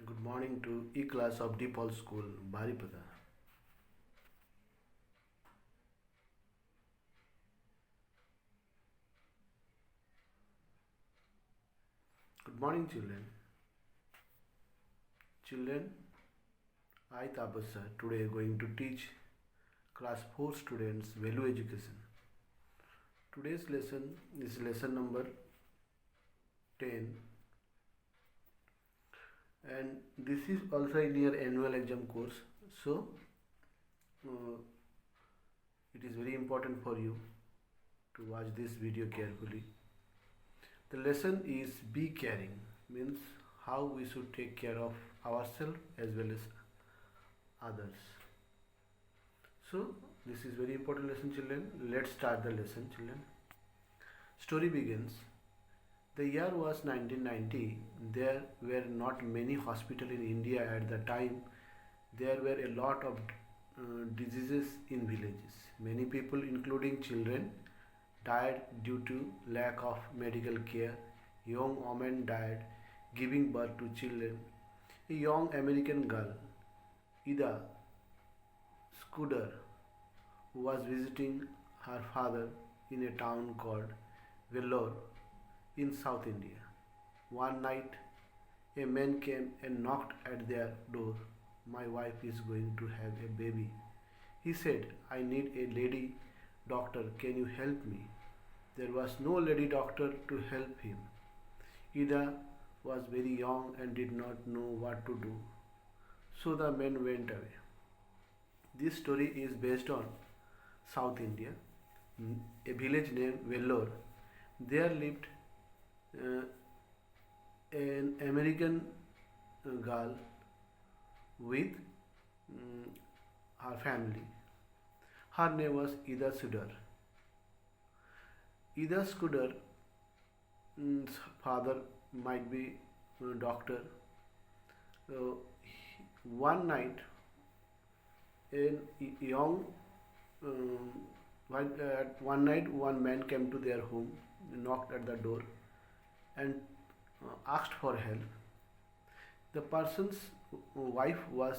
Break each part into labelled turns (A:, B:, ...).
A: Good morning to E-class of DePaul School, Baripada. Good morning, children. Children, I Tapas sir today going to teach class 4 students value education. Today's lesson is lesson number 10, and this is also in your annual exam course. So uh, it is very important for you to watch this video carefully. The lesson is be caring, means how we should take care of ourselves as well as others. So this is very important lesson, children. Let's start the lesson, children. Story begins. The year was 1990. There were not many hospitals in India at the time. There were a lot of diseases in villages. Many people, including children, died due to lack of medical care. Young women died giving birth to children. A young American girl, Ida Scudder, who was visiting her father in a town called Vellore in South India. One night, a man came and knocked at their door. My wife is going to have a baby. He said, I need a lady doctor. Can you help me? There was no lady doctor to help him. Ida was very young and did not know what to do. So the man went away. This story is based on South India, a village named Vellore. There lived uh, an American girl with her family. Her name was Ida Scudder. Ida Scudder's father might be a doctor. One night, a young one night one man came to their home, knocked at the door, and asked for help. The person's wife was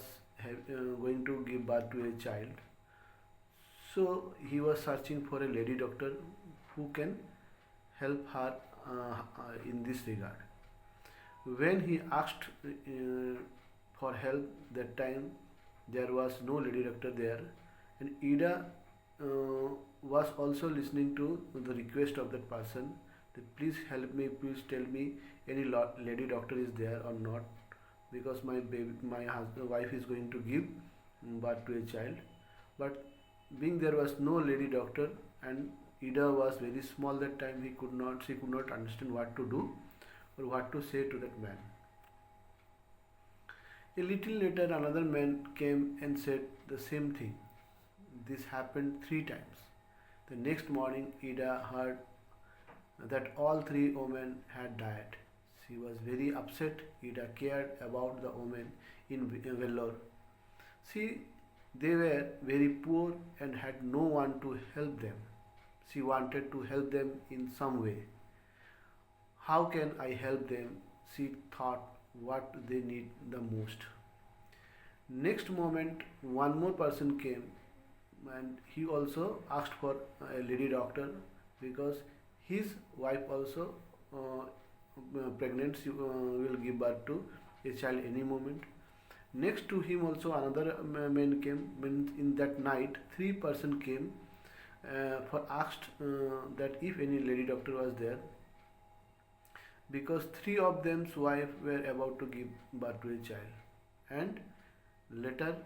A: going to give birth to a child, so he was searching for a lady doctor who can help her in this regard. When he asked for help, that time there was no lady doctor there, and Ida was also listening to the request of that person that please help me, please tell me any lady doctor is there or not, because my husband, wife is going to give birth to a child. But being there was no lady doctor and Ida was very small that time, she could not understand what to do or what to say to that man. A little later, another man came and said the same thing. This happened 3 times. The next morning, Ida heard that all 3 women had died. She was very upset. Ida cared about the women in Vellore. See, they were very poor and had no one to help them. She wanted to help them in some way. How can I help them? She thought what they need the most. Next moment, one more person came and he also asked for a lady doctor because his wife also pregnant, she will give birth to a child any moment. Next to him also another man came. In that night, 3 person came for asked that if any lady doctor was there, because 3 of them's wife were about to give birth to a child. And later,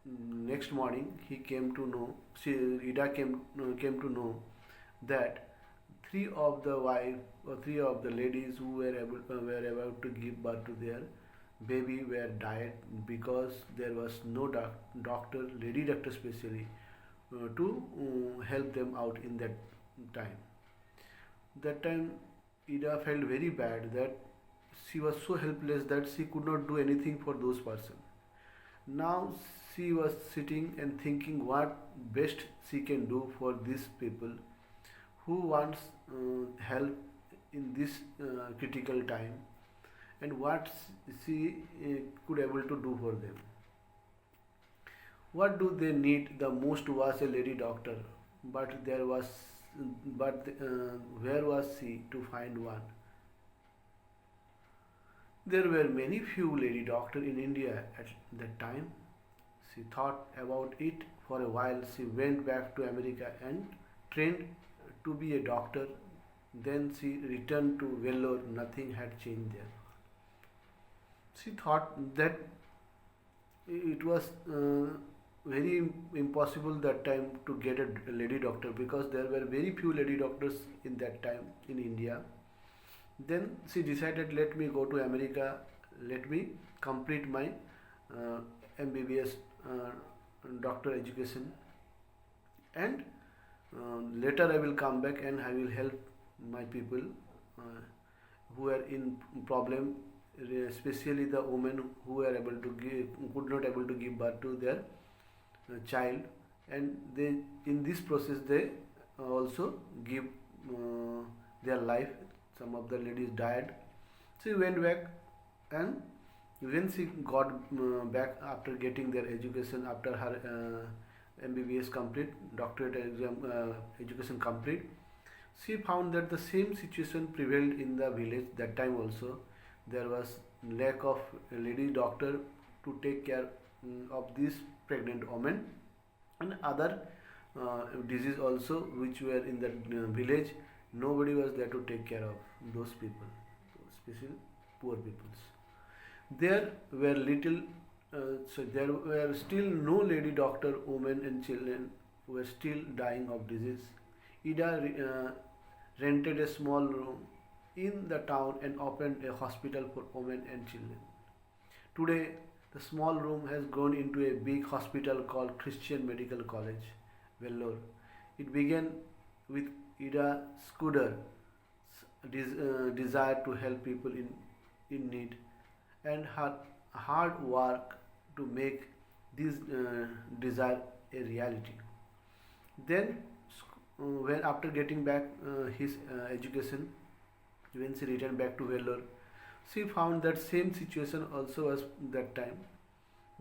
A: next morning, he came to know. Ida came to know that 3 of the ladies who were about to give birth to their baby were died because there was no doctor, lady doctor specially, to help them out in that time. That time, Ida felt very bad that she was so helpless that she could not do anything for those persons. Now she was sitting and thinking what best she can do for these people who wants help in this critical time. and what she could able to do for them. What do they need the most was a lady doctor, but there was but where was she to find one? There were many few lady doctors in India at that time. She thought about it for a while. She went back to America and trained to be a doctor. Then she returned to Vellore. Nothing had changed there. She thought that it was very impossible that time to get a lady doctor, because there were very few lady doctors in that time in India. Then she decided, let me go to America, let me complete my MBBS doctor education, and later I will come back and I will help my people who are in problem, especially the women who are able to could not able to give birth to their child, and they in this process they also give their life. Some of the ladies died. She went back, and when she got back after getting their education, after her MBBS complete, doctorate exam education complete, she found that the same situation prevailed in the village. That time also there was lack of a lady doctor to take care of this pregnant woman, and other disease also which were in the village. Nobody was there to take care of those people, especially poor peoples. There were there were still no lady doctor. Women and children were still dying of disease. Ida rented a small room in the town and opened a hospital for women and children. Today, the small room has grown into a big hospital called Christian Medical College, Vellore. It began with Ida Scudder's desire to help people in need, and her hard work to make this desire a reality. Then, when after getting back his education, when she returned back to Vellore, she found that same situation also was that time.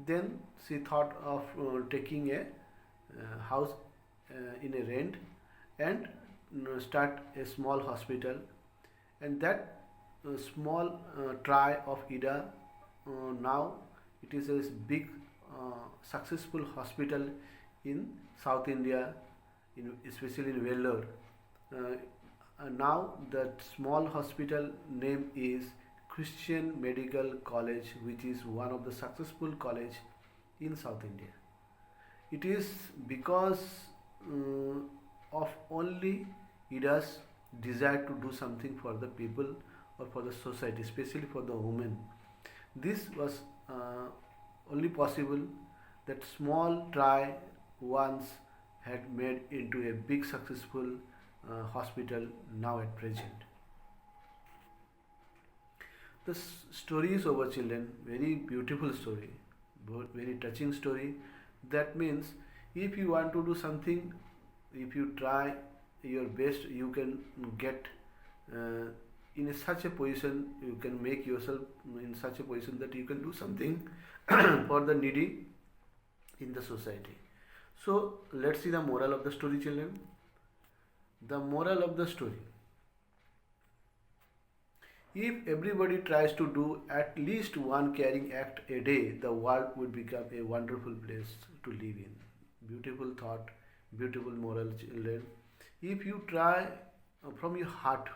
A: Then she thought of taking a house in a rent, and start a small hospital. And that small try of Ida, now it is a big successful hospital in South India, especially in Vellore. Now that small hospital name is Christian Medical College, which is one of the successful college in South India. It is because of only Ida's desire to do something for the people or for the society, especially for the women. This was only possible that small try once had made into a big successful hospital now at present. The stories of our children, very beautiful story, very touching story. That means if you want to do something, if you try your best, you can get in such a position, you can make yourself in such a position that you can do something for the needy in the society. So let's see the moral of the story, children. The moral of the story: if everybody tries to do at least one caring act a day, the world would become a wonderful place to live in. Beautiful thought, beautiful moral, children. If you try from your heart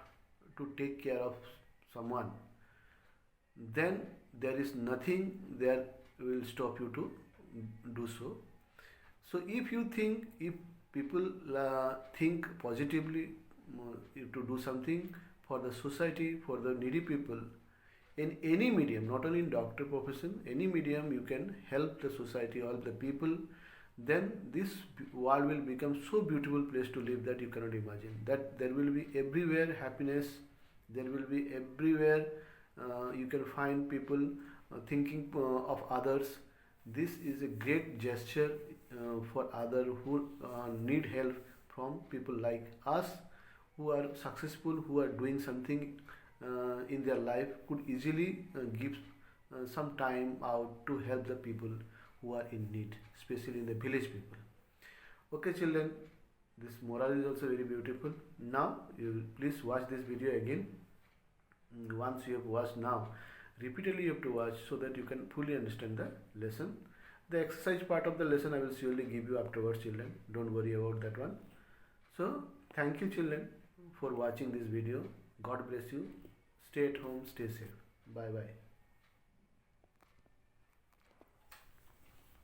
A: to take care of someone, then there is nothing there will stop you to do so. So if people think positively to do something for the society, for the needy people, in any medium, not only in doctor profession, any medium you can help the society or the people, then this world will become so beautiful place to live that you cannot imagine. That there will be everywhere happiness, there will be everywhere you can find people thinking of others. This is a great gesture for others who need help from people like us, who are successful, who are doing something in their life could easily give some time out to help the people who are in need, especially in the village people. Okay, children, this moral is also very beautiful. Now, you please watch this video again. Once you have watched now, repeatedly you have to watch so that you can fully understand the lesson. The exercise part of the lesson I will surely give you afterwards, children. Don't worry about that one. So, thank you, children, for watching this video. God bless you. Stay at home, stay safe. Bye bye.